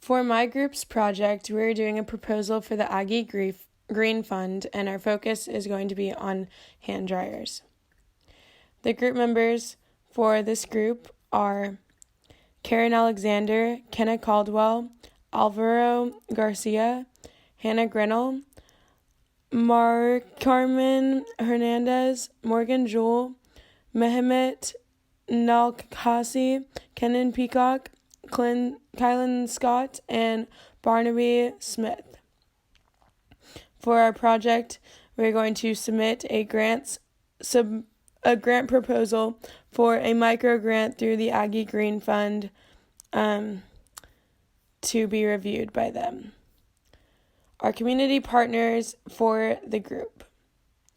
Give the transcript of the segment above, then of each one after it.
For my group's project, we're doing a proposal for the Aggie Green Fund, and our focus is going to be on hand dryers. The group members for this group are Karen Alexander, Kenna Caldwell, Alvaro Garcia, Hannah Grinnell, Carmen Hernandez, Morgan Jewell, Mehmet Nalkasi, Kenan Peacock, Kylan Scott, and Barnaby Smith. For our project, we're going to submit a grant proposal for a micro grant through the Aggie Green Fund to be reviewed by them. Our community partners for the group,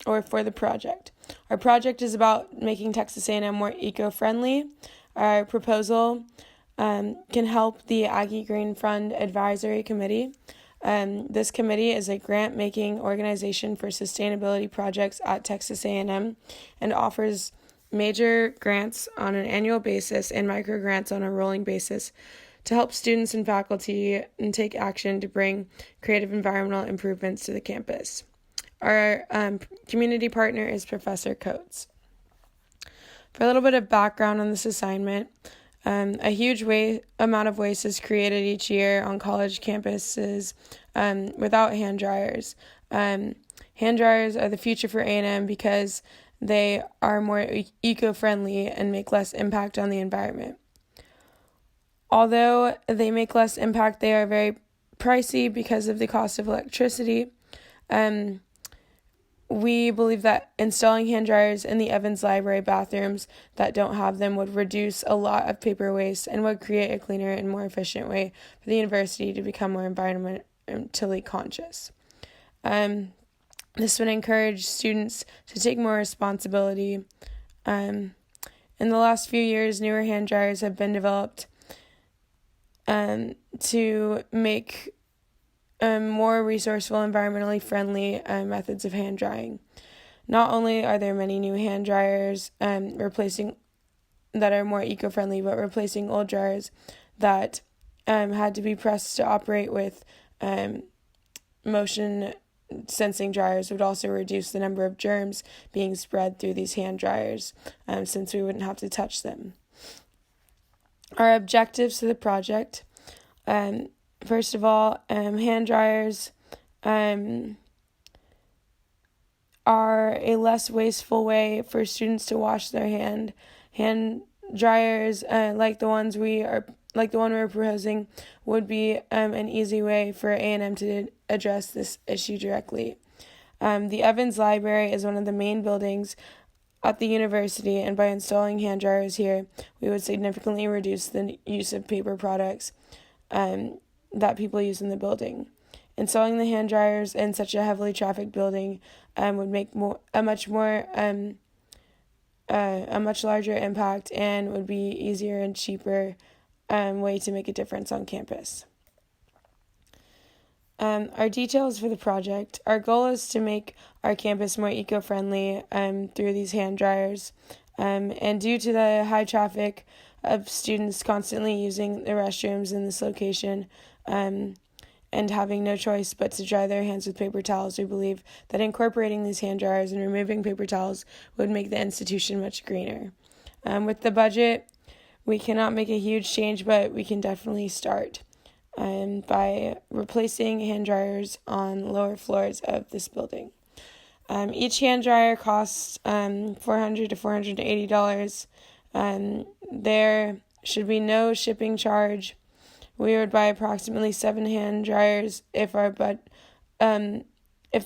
or for the project. Our project is about making Texas A&M more eco-friendly. Our proposal can help the Aggie Green Fund Advisory Committee. This committee is a grant-making organization for sustainability projects at Texas A&M and offers major grants on an annual basis and micro grants on a rolling basis to help students and faculty and take action to bring creative environmental improvements to the campus. Our community partner is Professor Coates. For a little bit of background on this assignment, a huge amount of waste is created each year on college campuses without hand dryers. Hand dryers are the future for A&M because they are more eco-friendly and make less impact on the environment. Although they make less impact, they are very pricey because of the cost of electricity. We believe that installing hand dryers in the Evans Library bathrooms that don't have them would reduce a lot of paper waste and would create a cleaner and more efficient way for the university to become more environmentally conscious. This would encourage students to take more responsibility. In the last few years, newer hand dryers have been developed to make more resourceful, environmentally friendly methods of hand drying. Not only are there many new hand dryers that are more eco-friendly, but replacing old dryers that had to be pressed to operate with motion sensing dryers would also reduce the number of germs being spread through these hand dryers since we wouldn't have to touch them. Our objectives to the project, first of all, hand dryers are a less wasteful way for students to wash their hand. Hand dryers, like the one we're proposing, would be an easy way for A&M to address this issue directly. The Evans Library is one of the main buildings at the university, and by installing hand dryers here, we would significantly reduce the use of paper products that people use in the building. Installing the hand dryers in such a heavily trafficked building would make a much larger impact and would be easier and cheaper way to make a difference on campus. Our details for the project. Our goal is to make our campus more eco-friendly through these hand dryers. And due to the high traffic of students constantly using the restrooms in this location and having no choice but to dry their hands with paper towels, we believe that incorporating these hand dryers and removing paper towels would make the institution much greener. With the budget, we cannot make a huge change, but we can definitely start by replacing hand dryers on lower floors of this building. Each hand dryer costs $400 to $480. There should be no shipping charge. We would buy approximately 7 hand dryers if the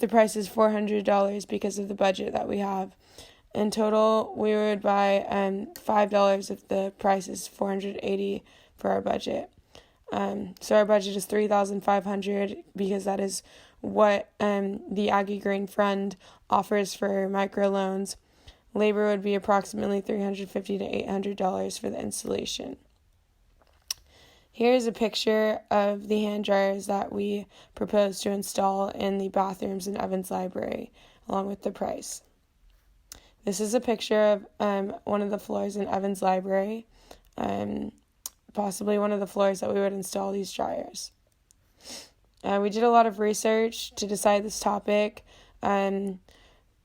price is $400 because of the budget that we have. In total, we would buy $5 if the price is $480 for our budget. So our budget is $3,500 because that is what the Aggie Green Fund offers for microloans. Labor would be approximately $350 to $800 for the installation. Here's a picture of the hand dryers that we propose to install in the bathrooms in Evans Library, along with the price. This is a picture of one of the floors in Evans Library, possibly one of the floors that we would install these dryers. We did a lot of research to decide this topic.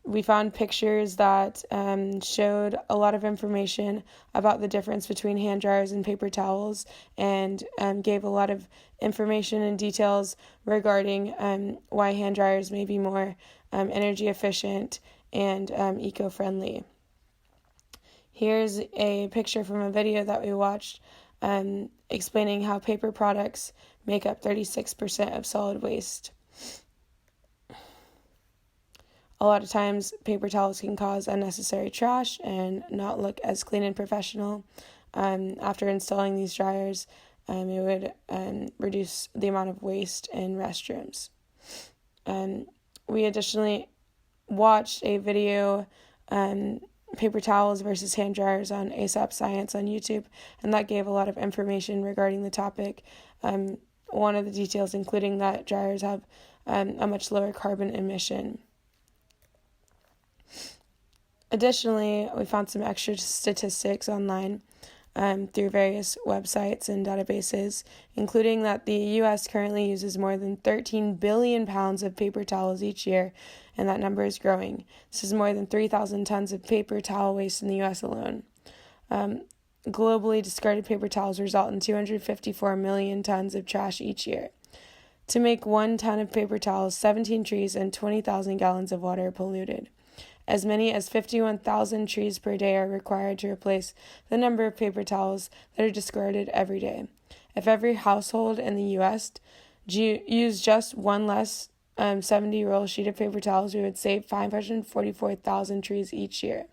We found pictures that showed a lot of information about the difference between hand dryers and paper towels, and gave a lot of information and details regarding why hand dryers may be more energy efficient and eco-friendly. Here's a picture from a video that we watched explaining how paper products make up 36% of solid waste. A lot of times, paper towels can cause unnecessary trash and not look as clean and professional. After installing these dryers, it would reduce the amount of waste in restrooms. We additionally watched a video, paper towels versus hand dryers, on ASAP Science on YouTube, and that gave a lot of information regarding the topic. One of the details including that dryers have a much lower carbon emission. Additionally, we found some extra statistics online through various websites and databases, including that the U.S. currently uses more than 13 billion pounds of paper towels each year, and that number is growing. This is more than 3,000 tons of paper towel waste in the U.S. alone. Globally, discarded paper towels result in 254 million tons of trash each year. To make 1 ton of paper towels, 17 trees and 20,000 gallons of water are polluted. As many as 51,000 trees per day are required to replace the number of paper towels that are discarded every day. If every household in the U.S. used just one less 70-roll sheet of paper towels, we would save 544,000 trees each year.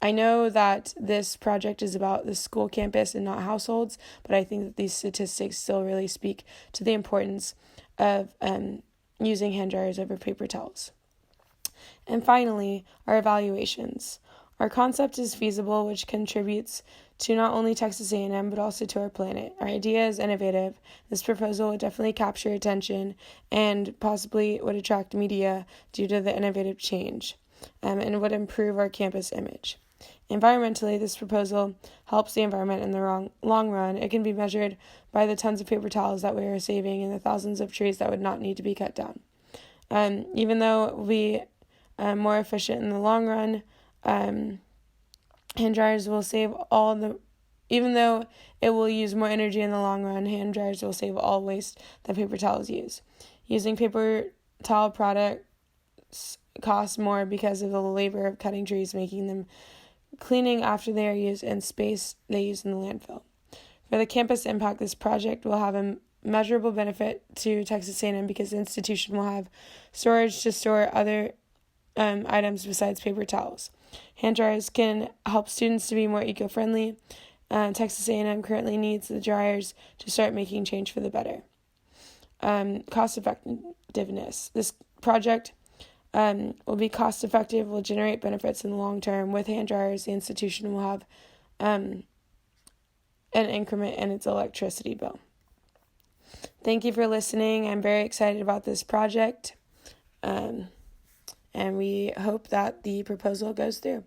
I know that this project is about the school campus and not households, but I think that these statistics still really speak to the importance of using hand dryers over paper towels. And finally, our evaluations. Our concept is feasible, which contributes to not only Texas A&M, but also to our planet. Our idea is innovative. This proposal would definitely capture attention and possibly would attract media due to the innovative change, and would improve our campus image. Environmentally, this proposal helps the environment in the long run. It can be measured by the tons of paper towels that we are saving and the thousands of trees that would not need to be cut down. Even though it will be more efficient in the long run, hand dryers will save even though it will use more energy in the long run, hand dryers will save all waste that paper towels use. Using paper towel products costs more because of the labor of cutting trees, making them, cleaning after they are used, and space they use in the landfill. For the campus impact, this project will have a measurable benefit to Texas A&M because the institution will have storage to store other items besides paper towels. Hand dryers can help students to be more eco-friendly. Texas A&M currently needs the dryers to start making change for the better. Cost effectiveness. This project will be cost effective, will generate benefits in the long term. With hand dryers, the institution will have an increment in its electricity bill. Thank you for listening. I'm very excited about this project, and we hope that the proposal goes through.